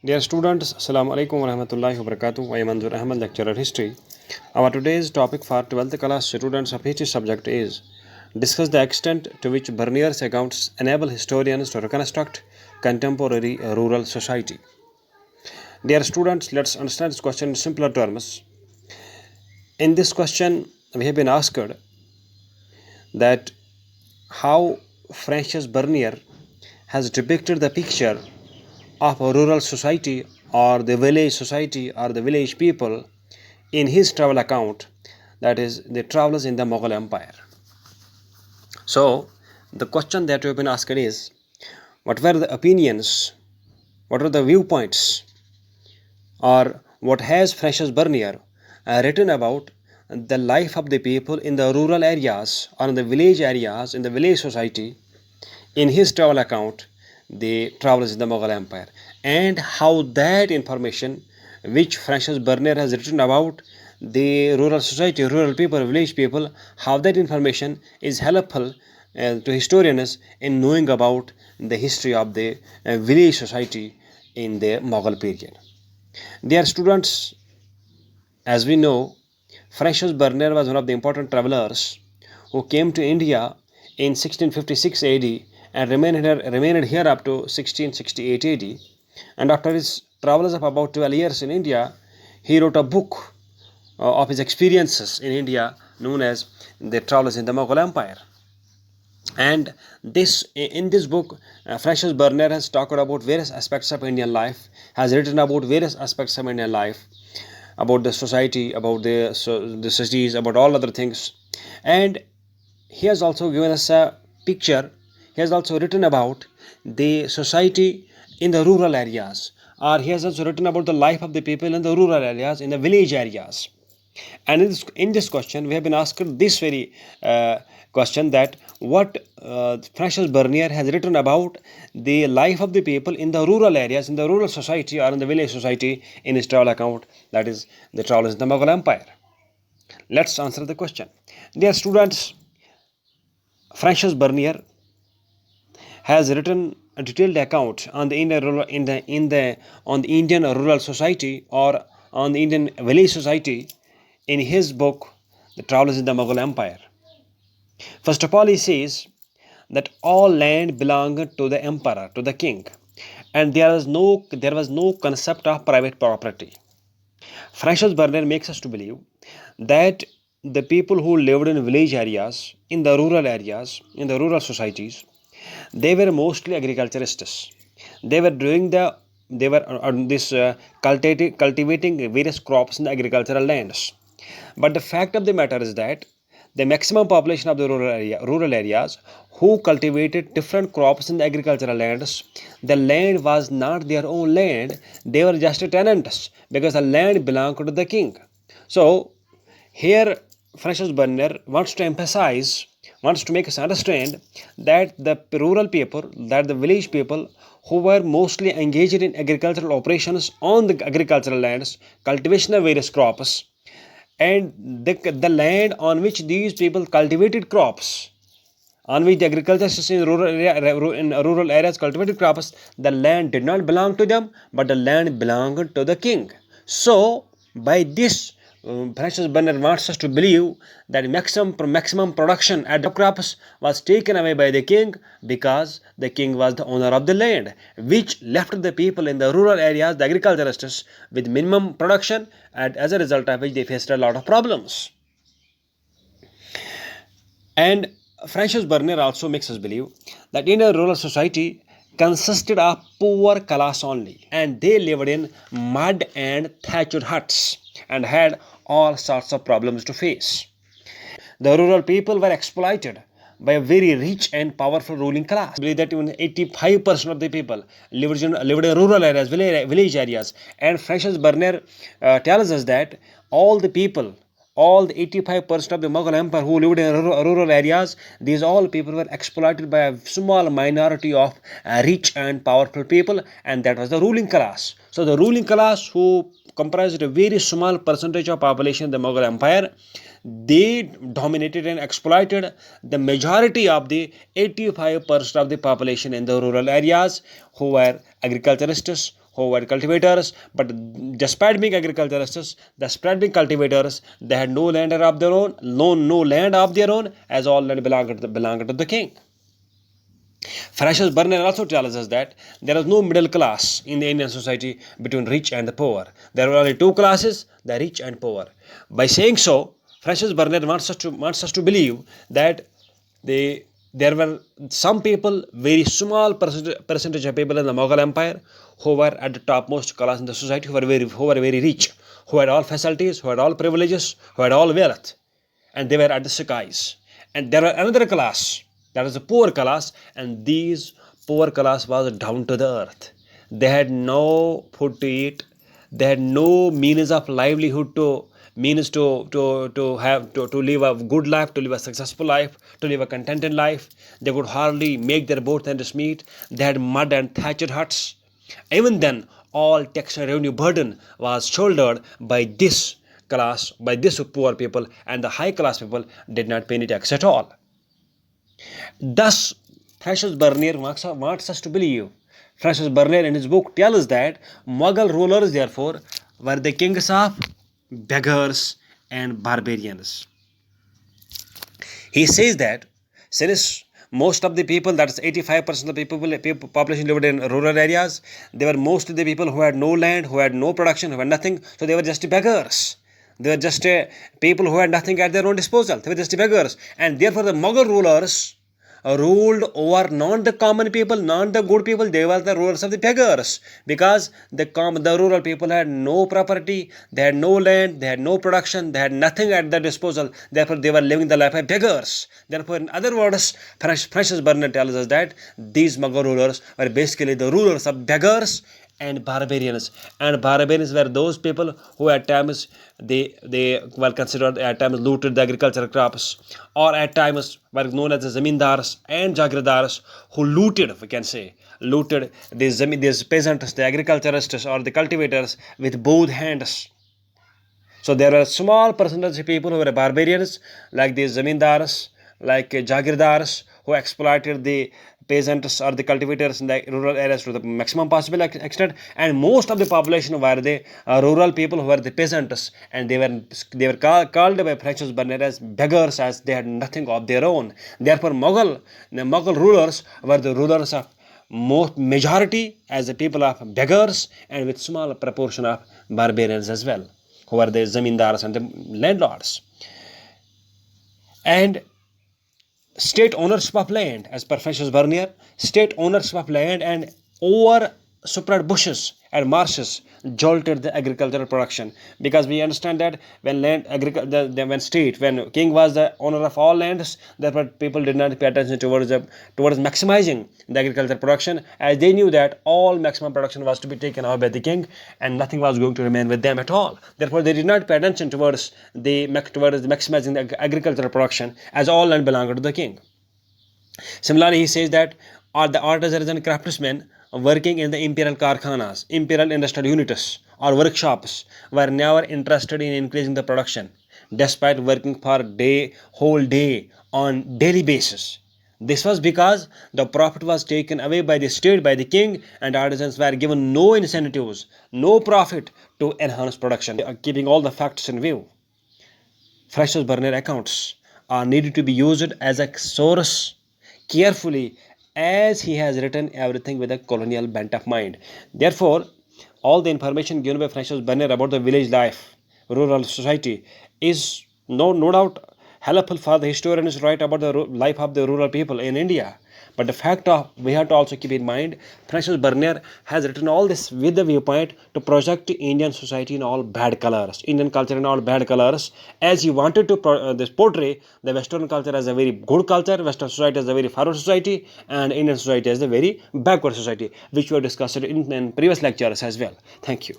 Dear students, Assalamu alaikum wa rahmatullahi wa barakatuh. I am Anzur Ahmad, lecturer history. Our today's topic for 12th class students of history subject is discuss the extent to which Bernier's accounts enable historians to reconstruct contemporary rural society. Dear students, let's understand this question in simpler terms. In this question, we have been asked that how Francis Bernier has depicted the picture of a rural society or the village society or the village people in his travel account, that is the travels in the Mughal Empire. So the question that we have been asked is, what were the opinions, what are the viewpoints, or what has Francis Bernier written about the life of the people in the rural areas or in the village areas, in the village society, in his travel account, the travels in the Mughal Empire, and how that information which Francis Bernier has written about the rural society, rural people, village people, how that information is helpful to historians in knowing about the history of the village society in the Mughal period. Dear students, as we know, Francis Bernier was one of the important travelers who came to India in 1656 AD and remained here up to 1668 AD. And after his travels of about 12 years in India, he wrote a book of his experiences in India known as The Travels in the Mughal Empire. And in this book, Francis Bernier has talked about various aspects of Indian life, has written about various aspects of Indian life, about the society, about the cities, about all other things. And he has also given us a picture. He has also written about the society in the rural areas, or he has also written about the life of the people in the rural areas, in the village areas. And in this question, we have been asked this very question, that what Francis Bernier has written about the life of the people in the rural areas, in the rural society or in the village society in his travel account, that is the travels in the Mughal Empire. Let's answer the question. Dear students, Francis Bernier has written a detailed account on the Indian rural society or on the Indian village society in his book, The Travels in the Mughal Empire. First of all, he says that all land belonged to the emperor, to the king, and there was no concept of private property. Francis Bernier makes us to believe that the people who lived in village areas, in the rural areas, in the rural societies, they were mostly agriculturists. They were doing cultivating various crops in the agricultural lands. But the fact of the matter is that the maximum population of the rural areas who cultivated different crops in the agricultural lands, the land was not their own land. They were just tenants because the land belonged to the king. So here Francis Bernier wants to make us understand that the rural people, that the village people who were mostly engaged in agricultural operations on the agricultural lands, cultivation of various crops, and the land on which these people cultivated crops, on which the agriculture in rural areas cultivated crops, the land did not belong to them, but the land belonged to the king. So by this, Francis Bernier wants us to believe that maximum production at the crops was taken away by the king because the king was the owner of the land, which left the people in the rural areas, the agriculturists, with minimum production, and as a result of which they faced a lot of problems. And Francis Bernier also makes us believe that in a rural society consisted of poor class only, and they lived in mud and thatched huts and had all sorts of problems to face. The rural people were exploited by a very rich and powerful ruling class. I believe that even 85% of the people lived in rural areas, village areas. And Francis Bernier tells us that all the people, all the 85% of the Mughal Empire who lived in rural areas, these all people were exploited by a small minority of rich and powerful people, and that was the ruling class. So the ruling class, who comprised a very small percentage of population in the Mughal Empire, they dominated and exploited the majority of the 85% of the population in the rural areas, who were agriculturists, who were cultivators, but despite being agriculturists, despite being cultivators, they had no land of their own, no land of their own, as all land belonged to the king. Francis Burnett also tells us that there is no middle class in the Indian society between rich and the poor. There are only two classes, the rich and poor. By saying so, Francis Burnett wants us to believe that there were some people, very small percentage of people in the Mughal Empire, who were at the topmost class in the society, who were very rich, who had all facilities, who had all privileges, who had all wealth, and they were at the skies. And there were another class, that is the poor class, and these poor class was down to the earth. They had no food to eat, they had no means of livelihood to live a good life, to live a successful life, to live a contented life. They could hardly make their boats ends meet. They had mud and thatched huts. Even then, all tax and revenue burden was shouldered by this class, by this poor people, and the high class people did not pay any tax at all. Thus, Francis Burnett wants us to believe. Francis Burnett in his book tells us that Mughal rulers, therefore, were the kings of beggars and barbarians. He says that since most of the people, that is 85% of the population lived in rural areas, they were mostly the people who had no land, who had no production, who had nothing, so they were just beggars. They were just people who had nothing at their own disposal. They were just beggars. And therefore the Mughal rulers ruled over not the common people, not the good people. They were the rulers of the beggars, because the rural people had no property, they had no land, they had no production, they had nothing at their disposal. Therefore they were living the life of beggars. Therefore, in other words, Francis Burnett tells us that these Mughal rulers were basically the rulers of beggars and barbarians. And barbarians were those people who at times they were considered, at times looted the agricultural crops, or at times were known as the zamindars and jagirdars, who looted, we can say, looted these peasants, the agriculturists or the cultivators, with both hands. So there were a small percentage of people who were barbarians, like these zamindars, like jagirdars, who exploited the peasants or the cultivators in the rural areas to the maximum possible extent, and most of the population were the rural people, who were the peasants, and they were called by Francis Burnett as beggars, as they had nothing of their own. Therefore, the Mughal rulers were the rulers of majority as the people of beggars, and with small proportion of barbarians as well, who were the zamindars and the landlords. And state ownership of land, as per Francis Burnett, state ownership of land and over-spread bushes and marshes jolted the agricultural production, because we understand that when when king was the owner of all lands, therefore people did not pay attention towards maximizing the agricultural production, as they knew that all maximum production was to be taken away by the king and nothing was going to remain with them at all. Therefore they did not pay attention towards maximizing the agricultural production, as all land belonged to the king. Similarly, he says that the artisans and craftsmen working in the imperial karkhanas, imperial industrial units or workshops, were never interested in increasing the production, despite working for whole day on daily basis. This was because the profit was taken away by the state, by the king, and artisans were given no incentives, no profit to enhance production. Keeping all the facts in view, Francis Burnett accounts are needed to be used as a source carefully, as he has written everything with a colonial bent of mind. Therefore, all the information given by Francis Burnett about the village life, rural society, is no doubt helpful for the historians to write about the life of the rural people in India. But the fact of, we have to also keep in mind, Francis Burnett has written all this with the viewpoint to project Indian society in all bad colors, Indian culture in all bad colors, as he wanted to portray the Western culture as a very good culture, Western society as a very forward society, and Indian society as a very backward society, which we have discussed in previous lectures as well. Thank you.